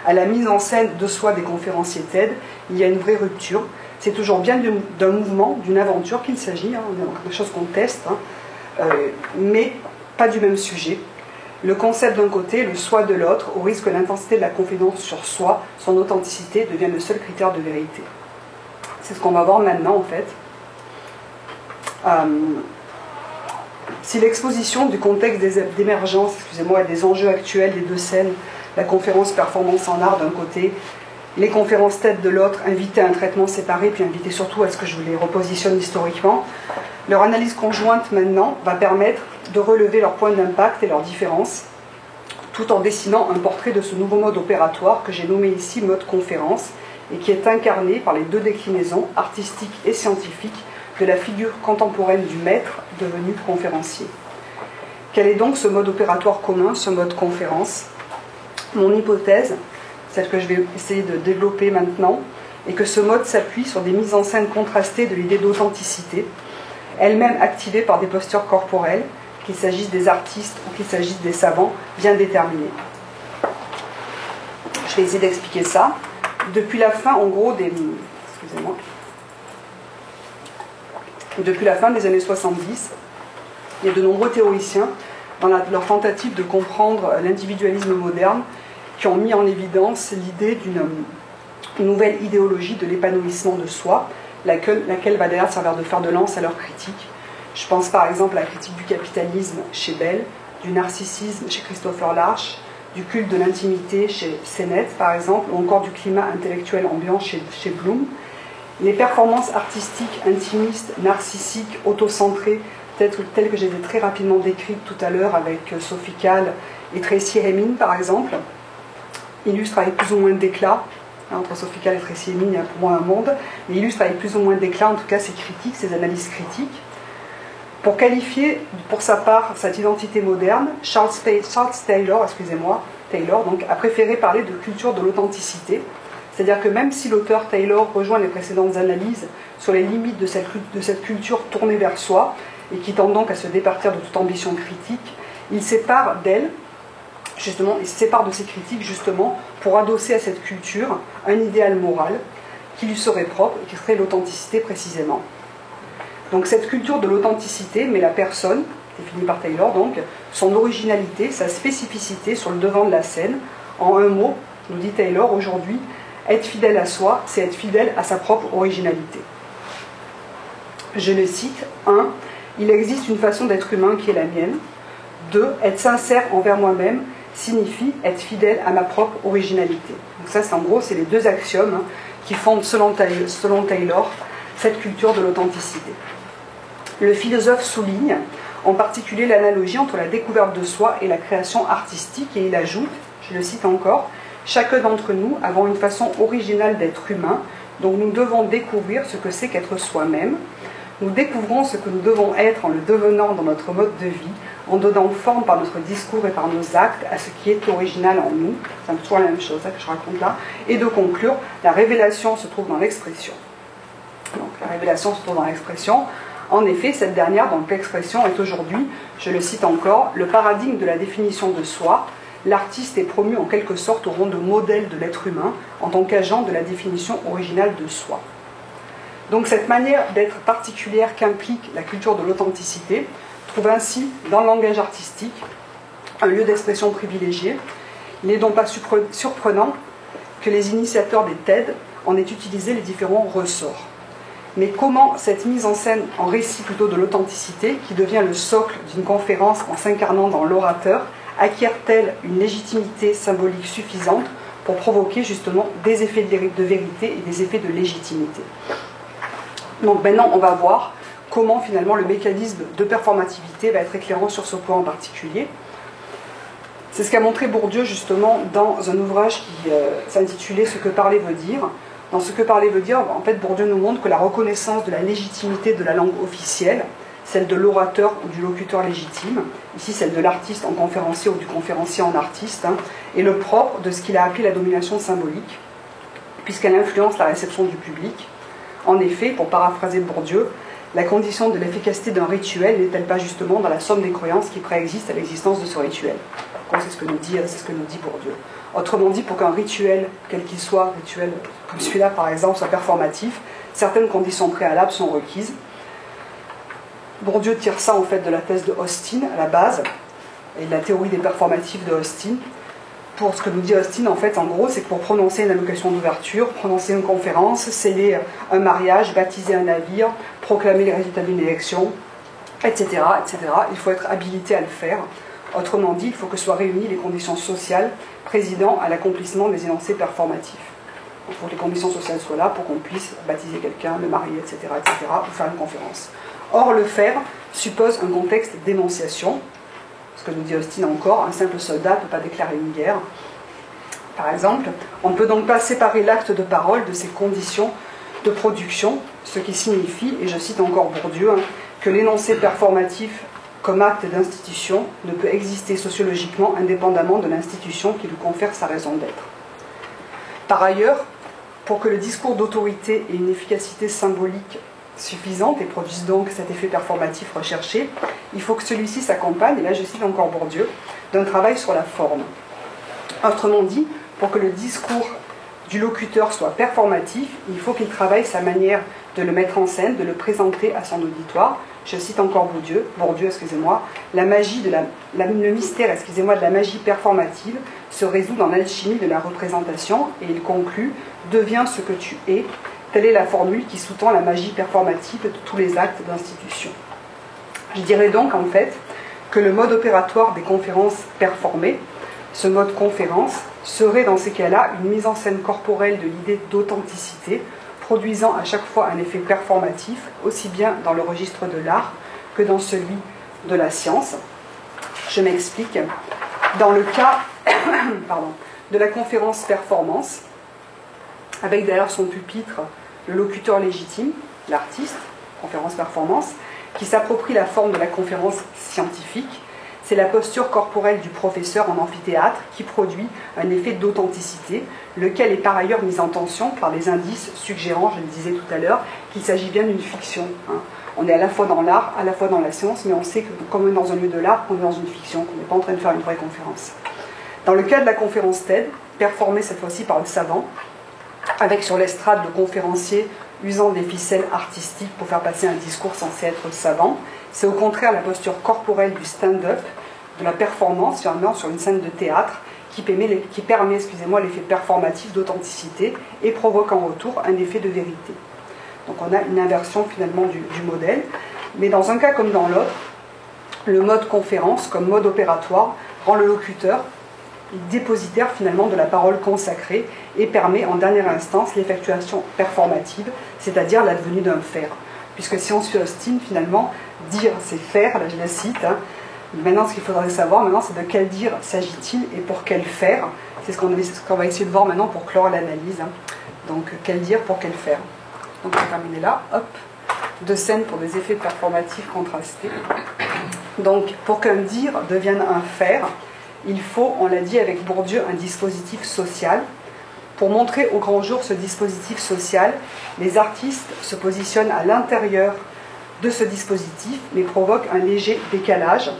à la mise en scène de soi des conférenciers TED, il y a une vraie rupture. C'est toujours bien d'un mouvement, d'une aventure qu'il s'agit, des choses qu'on teste, mais pas du même sujet. Le concept d'un côté, le soi de l'autre, au risque que l'intensité de la confidence sur soi, son authenticité, devienne le seul critère de vérité. C'est ce qu'on va voir maintenant, en fait. Si l'exposition du contexte d'émergence, et des enjeux actuels des deux scènes, la conférence performance en art d'un côté, les conférences TED de l'autre, invitées à un traitement séparé, puis invitées surtout à ce que je les repositionne historiquement, leur analyse conjointe maintenant va permettre de relever leurs points d'impact et leurs différences, tout en dessinant un portrait de ce nouveau mode opératoire que j'ai nommé ici mode conférence, et qui est incarné par les deux déclinaisons, artistiques et scientifiques, de la figure contemporaine du maître devenu conférencier. Quel est donc ce mode opératoire commun, ce mode conférence? Mon hypothèse, celle que je vais essayer de développer maintenant, est que ce mode s'appuie sur des mises en scène contrastées de l'idée d'authenticité, elle-même activée par des postures corporelles, qu'il s'agisse des artistes ou qu'il s'agisse des savants, bien déterminés. Je vais essayer d'expliquer ça. Depuis la fin, en gros, excusez-moi. Depuis la fin des années 70, il y a de nombreux théoriciens, dans leur tentative de comprendre l'individualisme moderne, qui ont mis en évidence l'idée d'une nouvelle idéologie de l'épanouissement de soi, laquelle va d'ailleurs servir de fer de lance à leur critique. Je pense par exemple à la critique du capitalisme chez Bell, du narcissisme chez Christopher Larche, du culte de l'intimité chez Sennett par exemple, ou encore du climat intellectuel ambiant chez Bloom. Les performances artistiques, intimistes, narcissiques, autocentrées, telles que j'ai très rapidement décrites tout à l'heure avec Sophie Calle et Tracy Emin par exemple, illustrent avec plus ou moins d'éclat, entre Sophie Calle et Tracy Emin, il y a pour moi un monde, mais illustrent avec plus ou moins d'éclat en tout cas ces critiques, ces analyses critiques. Pour qualifier pour sa part cette identité moderne, Charles Taylor, donc, a préféré parler de culture de l'authenticité, c'est-à-dire que même si l'auteur Taylor rejoint les précédentes analyses sur les limites de cette culture tournée vers soi, et qui tend donc à se départir de toute ambition critique, il sépare d'elle, justement, il se sépare de ses critiques justement pour adosser à cette culture un idéal moral qui lui serait propre et qui serait l'authenticité précisément. Donc cette culture de l'authenticité met la personne, définie par Taylor donc, son originalité, sa spécificité sur le devant de la scène. En un mot, nous dit Taylor aujourd'hui, être fidèle à soi, c'est être fidèle à sa propre originalité. Je le cite, 1. Il existe une façon d'être humain qui est la mienne. 2. Être sincère envers moi-même signifie être fidèle à ma propre originalité. Donc ça, c'est en gros, c'est les deux axiomes qui fondent, selon Taylor, cette culture de l'authenticité. Le philosophe souligne en particulier l'analogie entre la découverte de soi et la création artistique, et il ajoute, je le cite encore, « Chacun d'entre nous avons une façon originale d'être humain, donc nous devons découvrir ce que c'est qu'être soi-même. Nous découvrons ce que nous devons être en le devenant dans notre mode de vie, en donnant forme par notre discours et par nos actes à ce qui est original en nous. » C'est toujours la même chose que je raconte là. Et de conclure, la révélation se trouve dans l'expression. Donc la révélation se trouve dans l'expression. En effet, cette dernière, donc l'expression, est aujourd'hui, je le cite encore, le paradigme de la définition de soi. L'artiste est promu en quelque sorte au rang de modèle de l'être humain en tant qu'agent de la définition originale de soi. Donc cette manière d'être particulière qu'implique la culture de l'authenticité trouve ainsi dans le langage artistique un lieu d'expression privilégié. Il n'est donc pas surprenant que les initiateurs des TED en aient utilisé les différents ressorts. Mais comment cette mise en scène en récit plutôt de l'authenticité, qui devient le socle d'une conférence en s'incarnant dans l'orateur, acquiert-elle une légitimité symbolique suffisante pour provoquer justement des effets de vérité et des effets de légitimité? Donc maintenant, on va voir comment finalement le mécanisme de performativité va être éclairant sur ce point en particulier. C'est ce qu'a montré Bourdieu justement dans un ouvrage qui s'intitulait « Ce que parler veut dire ». Dans ce que parler veut dire, en fait, Bourdieu nous montre que la reconnaissance de la légitimité de la langue officielle, celle de l'orateur ou du locuteur légitime, ici celle de l'artiste en conférencier ou du conférencier en artiste, est le propre de ce qu'il a appelé la domination symbolique, puisqu'elle influence la réception du public. En effet, pour paraphraser Bourdieu, la condition de l'efficacité d'un rituel n'est-elle pas justement dans la somme des croyances qui préexistent à l'existence de ce rituel? C'est ce que nous dit Bourdieu. Autrement dit, pour qu'un rituel, quel qu'il soit, rituel comme celui-là par exemple, soit performatif, certaines conditions préalables sont requises. Bourdieu tire ça en fait de la thèse de Austin à la base, et de la théorie des performatifs de Austin. Pour ce que nous dit Austin, en fait, en gros, c'est que pour prononcer une allocution d'ouverture, prononcer une conférence, sceller un mariage, baptiser un navire, proclamer les résultats d'une élection, etc., etc., il faut être habilité à le faire. Autrement dit, il faut que soient réunies les conditions sociales présidant à l'accomplissement des énoncés performatifs. Il faut que les conditions sociales soient là pour qu'on puisse baptiser quelqu'un, le marier, etc., ou faire une conférence. Or, le faire suppose un contexte d'énonciation, ce que nous dit Austin encore, un simple soldat ne peut pas déclarer une guerre. Par exemple, on ne peut donc pas séparer l'acte de parole de ses conditions de production, ce qui signifie, et je cite encore Bourdieu, que l'énoncé performatif comme acte d'institution ne peut exister sociologiquement indépendamment de l'institution qui lui confère sa raison d'être. Par ailleurs, pour que le discours d'autorité ait une efficacité symbolique suffisante et produise donc cet effet performatif recherché, il faut que celui-ci s'accompagne, et là je cite encore Bourdieu, d'un travail sur la forme. Autrement dit, pour que le discours du locuteur soit performatif, il faut qu'il travaille sa manière de le mettre en scène, de le présenter à son auditoire. Je cite encore Bourdieu, la magie le mystère, de la magie performative se résout dans l'alchimie de la représentation, et il conclut, deviens ce que tu es. Telle est la formule qui sous-tend la magie performative de tous les actes d'institution. Je dirais donc en fait que le mode opératoire des conférences performées, ce mode conférence, serait dans ces cas-là une mise en scène corporelle de l'idée d'authenticité, produisant à chaque fois un effet performatif, aussi bien dans le registre de l'art que dans celui de la science. Je m'explique. Dans le cas de la conférence performance, avec derrière son pupitre le locuteur légitime, l'artiste, conférence performance, qui s'approprie la forme de la conférence scientifique, c'est la posture corporelle du professeur en amphithéâtre qui produit un effet d'authenticité, lequel est par ailleurs mis en tension par les indices suggérant, je le disais tout à l'heure, qu'il s'agit bien d'une fiction. On est à la fois dans l'art, à la fois dans la science, mais on sait que comme on est dans un lieu de l'art, qu'on est dans une fiction, qu'on n'est pas en train de faire une vraie conférence. Dans le cas de la conférence TED, performée cette fois-ci par le savant, avec sur l'estrade le conférencier usant des ficelles artistiques pour faire passer un discours censé être savant, c'est au contraire la posture corporelle du stand-up, de la performance, sur une scène de théâtre, qui permet l'effet performatif d'authenticité et provoque en retour un effet de vérité. Donc on a une inversion finalement du modèle, mais dans un cas comme dans l'autre, le mode conférence comme mode opératoire rend le locuteur dépositaire finalement de la parole consacrée et permet en dernière instance l'effectuation performative, c'est-à-dire l'advenue d'un faire. Puisque si on suit Austin, finalement, dire c'est faire, là je la cite, maintenant ce qu'il faudrait savoir maintenant c'est de quel dire s'agit-il et pour quel faire. C'est ce qu'on va essayer de voir maintenant pour clore l'analyse. Donc quel dire pour quel faire. Donc on va terminer là, hop, deux scènes pour des effets performatifs contrastés. Donc pour qu'un dire devienne un faire, il faut, on l'a dit avec Bourdieu, un dispositif social. Pour montrer au grand jour ce dispositif social, les artistes se positionnent à l'intérieur de ce dispositif, mais provoquent un léger décalage.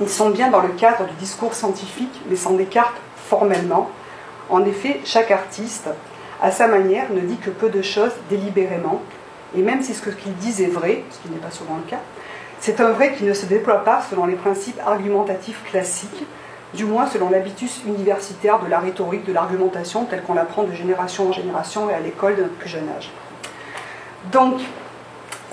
Ils sont bien dans le cadre du discours scientifique, mais s'en écartent formellement. En effet, chaque artiste, à sa manière, ne dit que peu de choses délibérément, et même si ce qu'il dit est vrai, ce qui n'est pas souvent le cas, c'est un vrai qui ne se déploie pas selon les principes argumentatifs classiques, du moins selon l'habitus universitaire de la rhétorique, de l'argumentation, telle qu'on l'apprend de génération en génération et à l'école de notre plus jeune âge. Donc,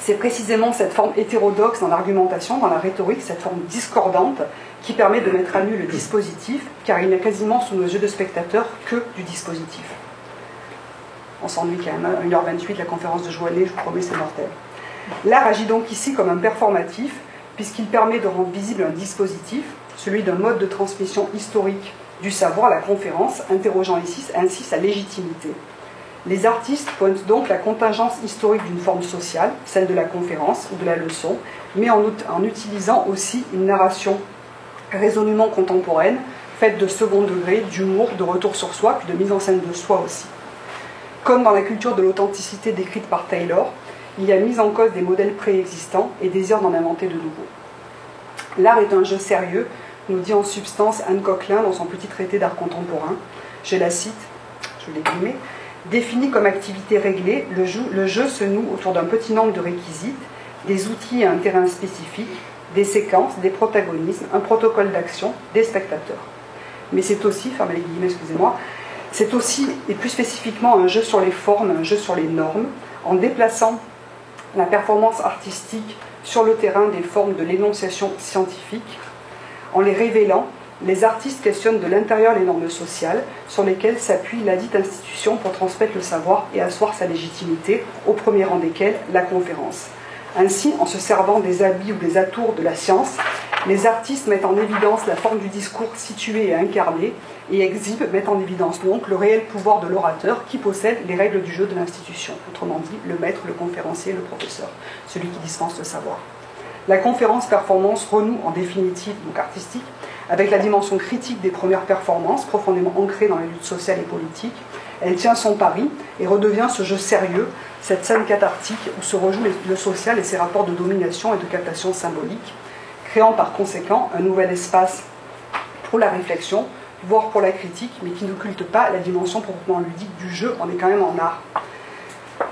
c'est précisément cette forme hétérodoxe dans l'argumentation, dans la rhétorique, cette forme discordante, qui permet de mettre à nu le dispositif, car il n'y a quasiment sous nos yeux de spectateurs que du dispositif. On s'ennuie quand même, 1h28, la conférence de Joannet, je vous promets, c'est mortel. L'art agit donc ici comme un performatif, puisqu'il permet de rendre visible un dispositif, celui d'un mode de transmission historique du savoir, la conférence, interrogeant ainsi sa légitimité. Les artistes pointent donc la contingence historique d'une forme sociale, celle de la conférence ou de la leçon, mais en utilisant aussi une narration résolument contemporaine, faite de second degré, d'humour, de retour sur soi, puis de mise en scène de soi aussi. Comme dans la culture de l'authenticité décrite par Taylor, il y a mise en cause des modèles préexistants et désir d'en inventer de nouveaux. L'art est un jeu sérieux, nous dit en substance Anne Coquelin dans son petit traité d'art contemporain. Je la cite, je l'ai guillemets. Défini comme activité réglée, le jeu se noue autour d'un petit nombre de réquisites, des outils et un terrain spécifique, des séquences, des protagonismes, un protocole d'action, des spectateurs. Mais c'est aussi, fermez les guillemets, excusez-moi, c'est aussi, et plus spécifiquement, un jeu sur les formes, un jeu sur les normes, en déplaçant la performance artistique sur le terrain des formes de l'énonciation scientifique. En les révélant, les artistes questionnent de l'intérieur les normes sociales sur lesquelles s'appuie ladite institution pour transmettre le savoir et asseoir sa légitimité, au premier rang desquelles la conférence. Ainsi, en se servant des habits ou des atours de la science, Les artistes mettent en évidence la forme du discours situé et incarné, et exhibent, mettent en évidence donc le réel pouvoir de l'orateur qui possède les règles du jeu de l'institution. Autrement dit, le maître, le conférencier, le professeur, celui qui dispense le savoir. La conférence-performance renoue en définitive, donc artistique, avec la dimension critique des premières performances, profondément ancrée dans les luttes sociales et politiques. Elle tient son pari et redevient ce jeu sérieux, cette scène cathartique où se rejoue le social et ses rapports de domination et de captation symbolique, créant par conséquent un nouvel espace pour la réflexion, voire pour la critique, mais qui n'occulte pas la dimension proprement ludique du jeu, on est quand même en art.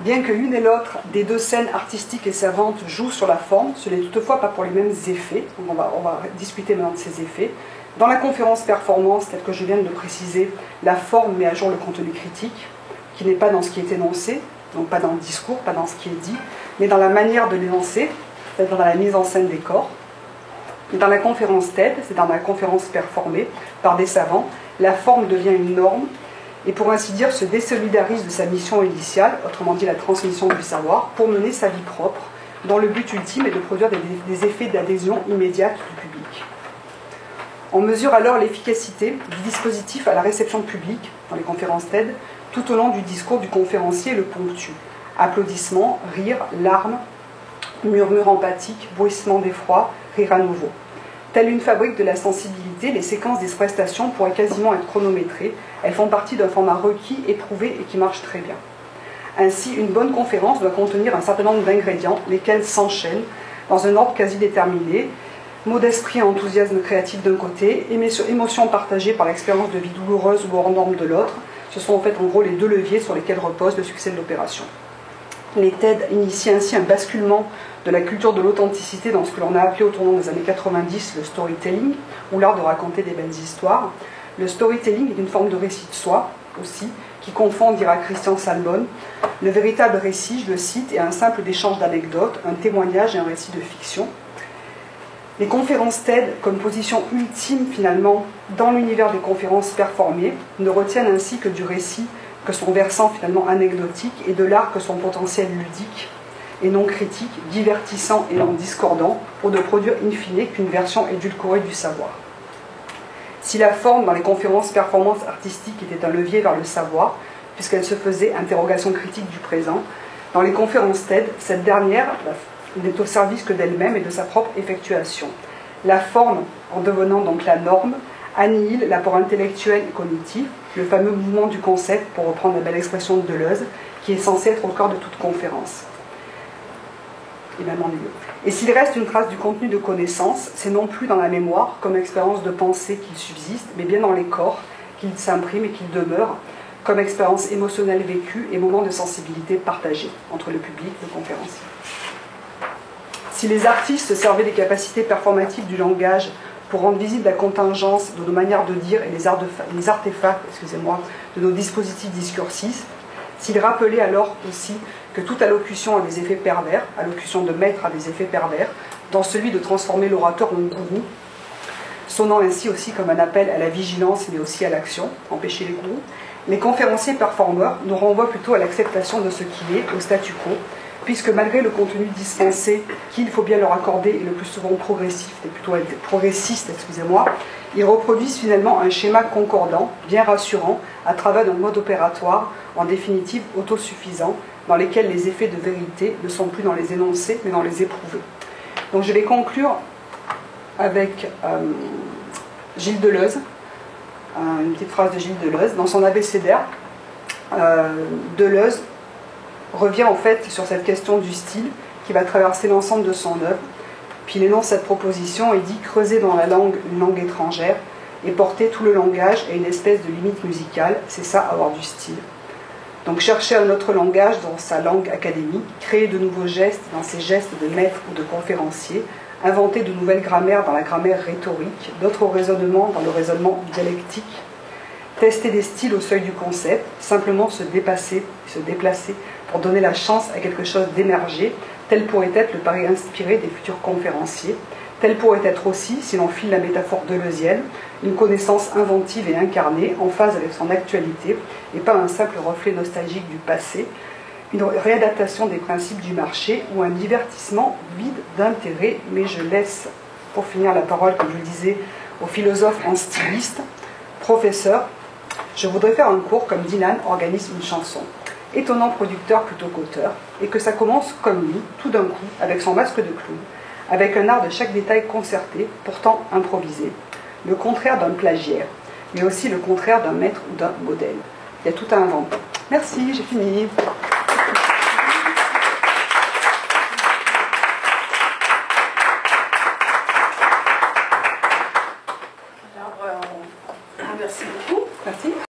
Bien que l'une et l'autre des deux scènes artistiques et savantes jouent sur la forme, ce n'est toutefois pas pour les mêmes effets. Donc on va discuter maintenant de ces effets. Dans la conférence performance, telle que je viens de le préciser, la forme met à jour le contenu critique, qui n'est pas dans ce qui est énoncé, donc pas dans le discours, pas dans ce qui est dit, mais dans la manière de l'énoncer, c'est-à-dire dans la mise en scène des corps. Dans la conférence TED, c'est dans la conférence performée par des savants, la forme devient une norme, et pour ainsi dire se désolidarise de sa mission initiale, autrement dit la transmission du savoir, pour mener sa vie propre, dont le but ultime est de produire des effets d'adhésion immédiate du public. On mesure alors l'efficacité du dispositif à la réception publique, dans les conférences TED, tout au long du discours du conférencier le ponctue. Applaudissements, rires, larmes, murmures empathiques, bruissements d'effroi, rire à nouveau. Telle une fabrique de la sensibilité, les séquences des prestations pourraient quasiment être chronométrées. Elles font partie d'un format requis, éprouvé et qui marche très bien. Ainsi, une bonne conférence doit contenir un certain nombre d'ingrédients, lesquels s'enchaînent dans un ordre quasi déterminé. Mots d'esprit et enthousiasme créatif d'un côté, émotions partagées par l'expérience de vie douloureuse ou hors norme de l'autre. Ce sont en fait en gros les deux leviers sur lesquels repose le succès de l'opération. Les TED initient ainsi un basculement de la culture de l'authenticité dans ce que l'on a appelé au tournant des années 90 le storytelling, ou l'art de raconter des belles histoires. Le storytelling est une forme de récit de soi, aussi, qui confond, dira Christian Salmon, le véritable récit, je le cite, est un simple échange d'anecdotes, un témoignage et un récit de fiction. Les conférences TED, comme position ultime finalement dans l'univers des conférences performées, ne retiennent ainsi que du récit, que son versant finalement anecdotique, et de l'art que son potentiel ludique et non critique, divertissant et non discordant, pour ne produire in fine qu'une version édulcorée du savoir. Si la forme dans les conférences performances artistiques était un levier vers le savoir, puisqu'elle se faisait interrogation critique du présent, dans les conférences TED, cette dernière n'est au service que d'elle-même et de sa propre effectuation. La forme, en devenant donc la norme, annihile l'apport intellectuel et cognitif, le fameux mouvement du concept, pour reprendre la belle expression de Deleuze, qui est censé être au cœur de toute conférence. Et même en milieu. Et s'il reste une trace du contenu de connaissance, c'est non plus dans la mémoire, comme expérience de pensée qu'il subsiste, mais bien dans les corps, qu'il s'imprime et qu'il demeure, comme expérience émotionnelle vécue et moment de sensibilité partagée entre le public et le conférencier. Si les artistes se servaient des capacités performatives du langage pour rendre visible la contingence de nos manières de dire et les artefacts de nos dispositifs discursifs, s'ils rappelaient alors aussi que toute allocution a des effets pervers, allocution de maître a des effets pervers, dans celui de transformer l'orateur en gourou, sonnant ainsi aussi comme un appel à la vigilance mais aussi à l'action, empêcher les gourous, les conférenciers performeurs nous renvoient plutôt à l'acceptation de ce qu'il est, au statu quo, puisque malgré le contenu dispensé, qu'il faut bien leur accorder, et le plus souvent progressiste, ils reproduisent finalement un schéma concordant, bien rassurant, à travers un mode opératoire, en définitive autosuffisant, dans lesquels les effets de vérité ne sont plus dans les énoncés, mais dans les éprouvés. Donc je vais conclure avec Gilles Deleuze, une petite phrase de Gilles Deleuze. Dans son abécédaire, Deleuze revient en fait sur cette question du style qui va traverser l'ensemble de son œuvre. Puis il énonce cette proposition et dit « Creuser dans la langue une langue étrangère et porter tout le langage à une espèce de limite musicale, c'est ça avoir du style. » Donc chercher un autre langage dans sa langue académique, créer de nouveaux gestes dans ses gestes de maître ou de conférencier, inventer de nouvelles grammaires dans la grammaire rhétorique, d'autres raisonnements dans le raisonnement dialectique, tester des styles au seuil du concept, simplement se déplacer pour donner la chance à quelque chose d'émerger, tel pourrait être le pari inspiré des futurs conférenciers, tel pourrait être aussi, si l'on file la métaphore deleuzienne, une connaissance inventive et incarnée, en phase avec son actualité, et pas un simple reflet nostalgique du passé, une réadaptation des principes du marché ou un divertissement vide d'intérêt, mais je laisse pour finir la parole, comme je le disais, au philosophe en styliste, professeur. Je voudrais faire un cours comme Dylan organise une chanson. Étonnant producteur plutôt qu'auteur, et que ça commence comme lui, tout d'un coup, avec son masque de clown, avec un art de chaque détail concerté, pourtant improvisé, le contraire d'un plagiaire, mais aussi le contraire d'un maître ou d'un modèle. Il y a tout à inventer. Merci, j'ai fini. Merci beaucoup. Merci.